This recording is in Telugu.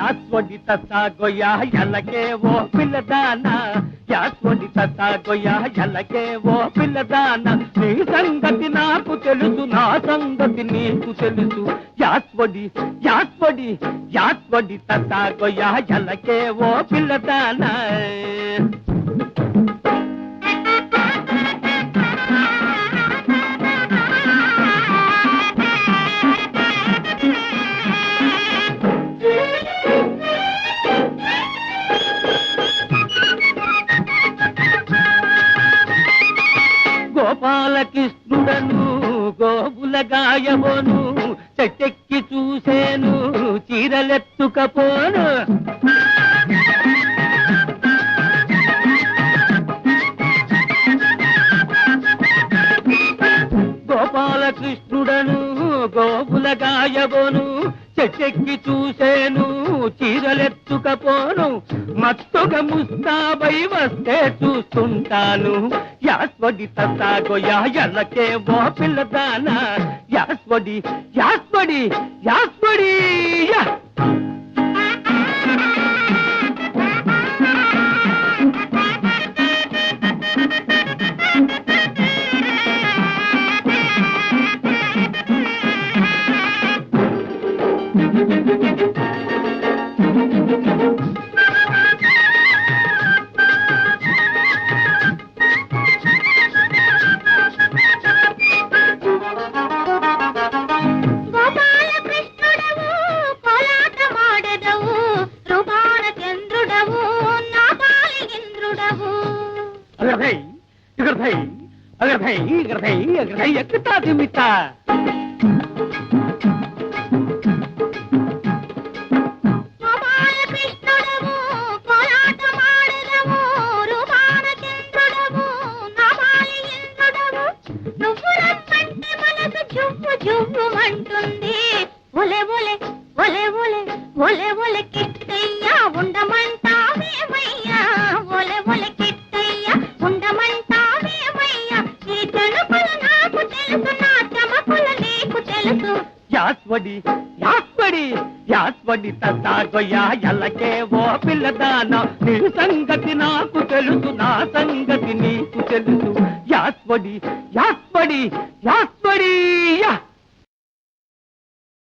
యాస్వడి తసాగోయా ఎలకే ఓ పిల్లదానా యాస్వడి తసాగోయా ఎలకే ఓ పిల్లదానా నీ సంగతి నాకు తెలుసు నా సంగతి నీకు తెలుసు యాస్వడి యాస్వడి యాస్వడి తసాగోయా ఎలకే ఓ పిల్లదానా గోపాలకృష్ణుడను గోబులగాయబోను చెట్టెక్కి చూసేను చీరలెత్తుకపోను గోపాలకృష్ణుడను గోబులగాయబోను చెట్టెక్కి చూసేను చీరలెత్తుకపోను మత్తుగా ముస్తాబై వస్తే చూస్తుంటాను యాస్వడి తసాగోయా ఎలకే ఓ పిల్లదానా యాస్వడి యాస్వడి యాస్వడి యాస్వడి యాస్వడి యాస్వడి తసాగోయా ఎలకే ఓ పిల్లదానా నీ సంగతి నాకు తెలుసు నా సంగతి నీకు తెలుసు యాస్వడి యాస్వడి యాస్వడి